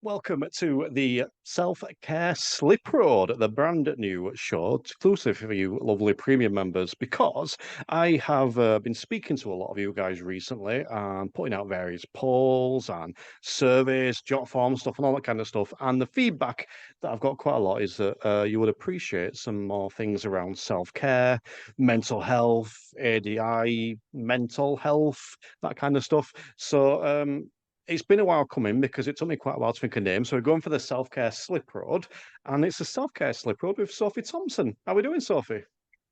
Welcome to the Self-Care Slip Road, the brand new show exclusive for you lovely premium members, because I have been speaking to a lot of you guys recently and putting out various polls and surveys, jot forms, stuff and all that kind of stuff. And the feedback that I've got quite a lot is that you would appreciate some more things around self-care, mental health, ADI, mental health, that kind of stuff. So, it's been a while coming because it took me quite a while to think of a name. So we're going for the self-care slip road, and it's a self-care slip road with Sophie Thomson. How are we doing, Sophie?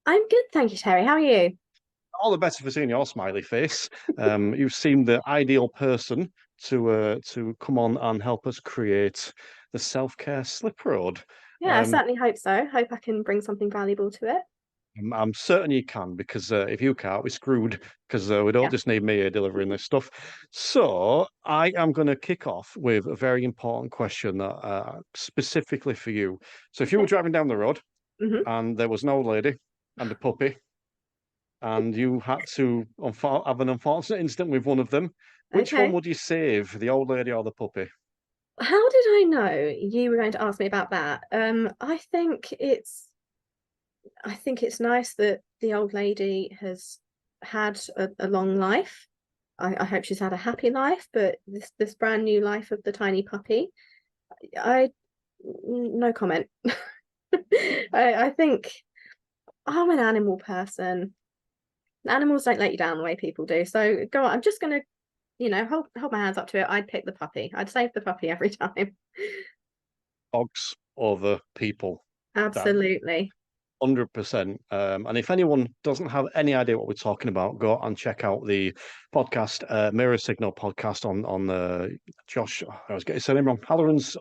I'm good, thank you, Terry. How are you? All the better for seeing your smiley face. You seem the ideal person to come on and help us create the self-care slip road. Yeah, I Um, certainly hope so. Hope I can bring something valuable to it. I'm certain you can, because if you can't, we're screwed, because we don't Yeah. just need me here delivering this stuff. So I am going to kick off with a very important question that specifically for you. So if you were Okay. driving down the road hmm and there was an old lady and a puppy, and you had to have an unfortunate incident with one of them, which one Okay. would you save, the old lady or the puppy? How did I know you were going to ask me about that? I think it's nice that the old lady has had a long life. I hope she's had a happy life, but this brand new life of the tiny puppy, I no comment. I think I'm an animal person. Animals don't let you down the way people do. So go on. I'm just gonna, hold my hands up to it. I'd pick the puppy. I'd save the puppy every time. Dogs over people. That Absolutely. 100%. And if anyone doesn't have any idea what we're talking about, go and check out the podcast, Mirror Signal podcast on Josh. I was getting his name wrong. Halloran's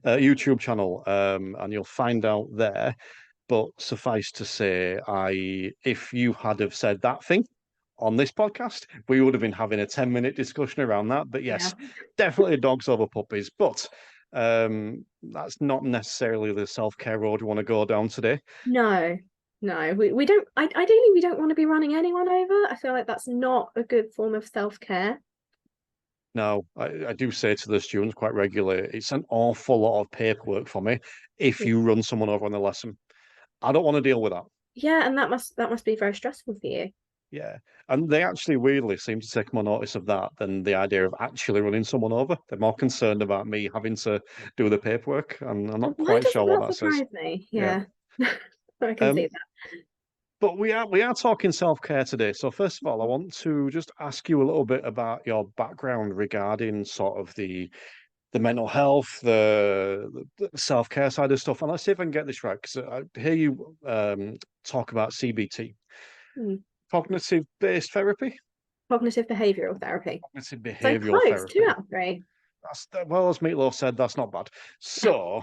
YouTube channel, and you'll find out there. But suffice to say, if you had have said that thing on this podcast, we would have been having a 10-minute discussion around that. But Yeah. yes, definitely dogs over puppies. But that's not necessarily the self-care road we want to go down today. No, no. We don't ideally we don't want to be running anyone over. I feel like that's not a good form of self-care. Now, I do say to the students quite regularly, it's an awful lot of paperwork for me if Yeah. you run someone over on the lesson. I don't want to deal with that. Yeah, and that must be very stressful for you. Yeah. And they actually weirdly seem to take more notice of that than the idea of actually running someone over. They're more concerned about me having to do the paperwork, and I'm not Why quite sure doesn't what that that says. surprise me? Yeah. Yeah. I can see Um, that. but we are talking self-care today. So first of all, I want to just ask you a little bit about your background regarding sort of the mental health, the self-care side of stuff. And let's see if I can get this right, because I hear you talk about CBT, Hmm. cognitive-based therapy, Cognitive behavioral therapy. cognitive So behavioral close, two therapy. out of three. Well, as Meatloaf said, that's not bad. So,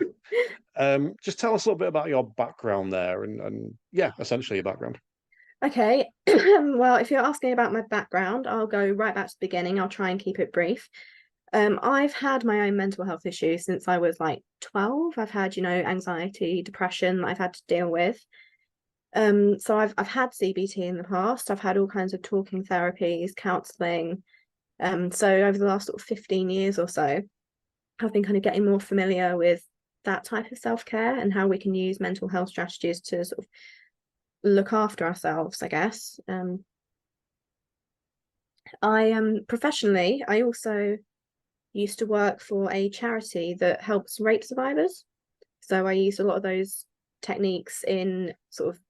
just tell us a little bit about your background there, and yeah, essentially your background. Okay. Well, if you're asking about my background, I'll go right back to the beginning. I'll try and keep it brief. I've had my own mental health issues since I was like 12. I've had, anxiety, depression that I've had to deal with. So I've had CBT in the past. I've had all kinds of talking therapies, counselling. So over the last sort of 15 years or so, I've been kind of getting more familiar with that type of self-care and how we can use mental health strategies to sort of look after ourselves, I guess. I professionally, I also used to work for a charity that helps rape survivors. So I used a lot of those techniques in sort of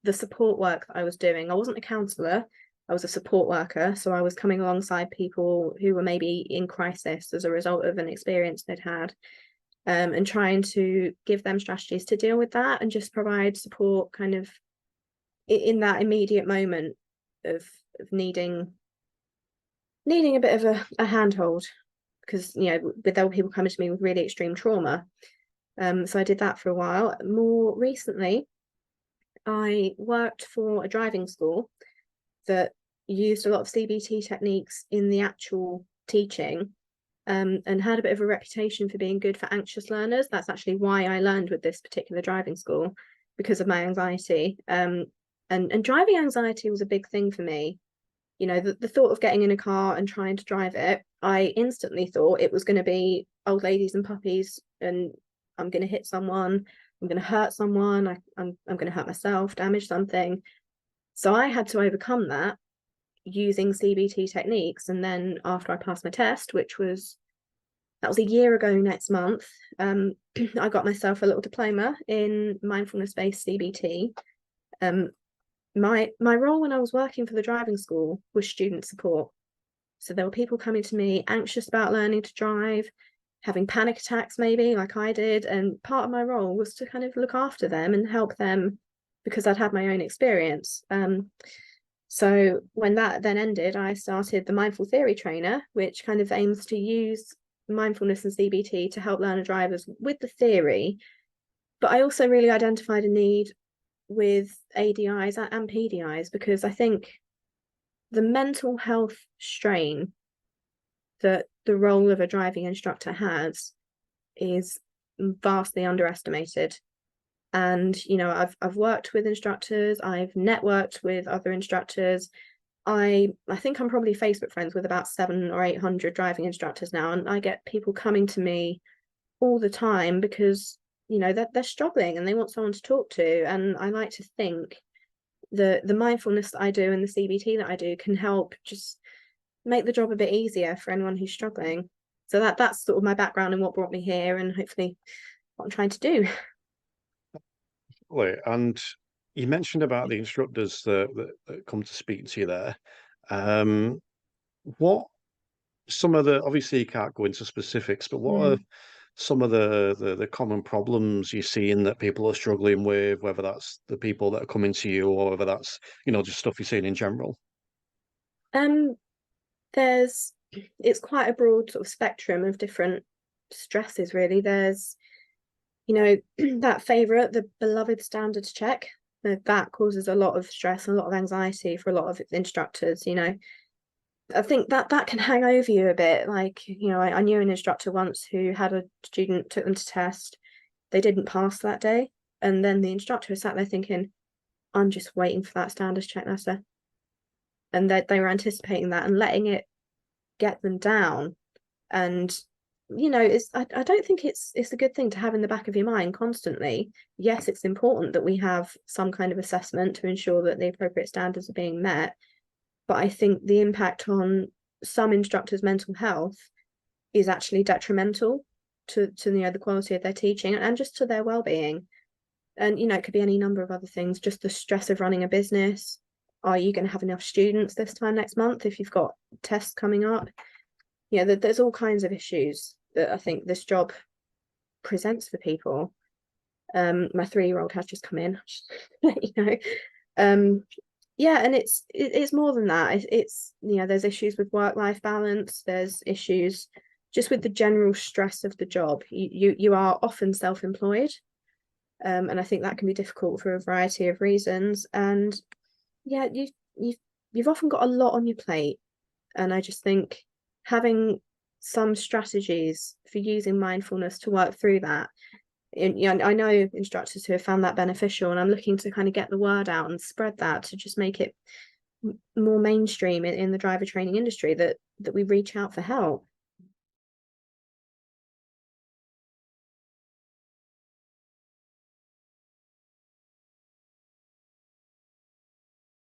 the support work that I was doing. I wasn't a counsellor, I was a support worker. So I was coming alongside people who were maybe in crisis as a result of an experience they'd had, and trying to give them strategies to deal with that and just provide support kind of in that immediate moment of needing a bit of a handhold, because with there were people coming to me with really extreme trauma. So I did that for a while. More recently, I worked for a driving school that used a lot of CBT techniques in the actual teaching, and had a bit of a reputation for being good for anxious learners. That's actually why I learned with this particular driving school, because of my anxiety. And driving anxiety was a big thing for me. The thought of getting in a car and trying to drive it, I instantly thought it was going to be old ladies and puppies, and I'm going to hit someone, I'm going to hurt someone, I'm going to hurt myself, damage something. So I had to overcome that using CBT techniques. And then after I passed my test, that was a year ago next month, I got myself a little diploma in mindfulness-based CBT. My role when I was working for the driving school was student support. So there were people coming to me anxious about learning to drive, having panic attacks maybe, like I did. And part of my role was to kind of look after them and help them because I'd had my own experience. So when that then ended, I started the Mindful Theory Trainer, which kind of aims to use mindfulness and CBT to help learner drivers with the theory. But I also really identified a need with ADIs and PDIs, because I think the mental health strain that the role of a driving instructor has is vastly underestimated. And I've worked with instructors, I've networked with other instructors. I think I'm probably Facebook friends with about 700 or 800 driving instructors now, and I get people coming to me all the time because they're struggling and they want someone to talk to. And I like to think the mindfulness that I do and the CBT that I do can help just make the job a bit easier for anyone who's struggling. So that's sort of my background and what brought me here, and hopefully what I'm trying to do. And you mentioned about the instructors that come to speak to you there. What some of the, obviously you can't go into specifics, but what are some of the common problems you're seeing that people are struggling with, whether that's the people that are coming to you or whether that's, just stuff you're seeing in general? It's quite a broad sort of spectrum of different stresses, really. There's that favorite, the beloved standards check, that causes a lot of stress, a lot of anxiety for a lot of instructors. I think that can hang over you a bit. Like, I knew an instructor once who had a student, took them to test, they didn't pass that day, and then the instructor was sat there thinking, I'm just waiting for that standards check letter. And they were anticipating that and letting it get them down. And I don't think it's a good thing to have in the back of your mind constantly. Yes, it's important that we have some kind of assessment to ensure that the appropriate standards are being met, but I think the impact on some instructors' mental health is actually detrimental to the quality of their teaching and just to their well-being. And it could be any number of other things, just the stress of running a business. Are you going to have enough students this time next month if you've got tests coming up? There's all kinds of issues that I think this job presents for people. My 3-year-old has just come in. Yeah, and it's more than that. It's there's issues with work-life balance. There's issues just with the general stress of the job. You are often self-employed, and I think that can be difficult for a variety of reasons. And yeah, you've often got a lot on your plate, and I just think having some strategies for using mindfulness to work through that. I know instructors who have found that beneficial, and I'm looking to kind of get the word out and spread that to just make it more mainstream in the driver training industry, that we reach out for help.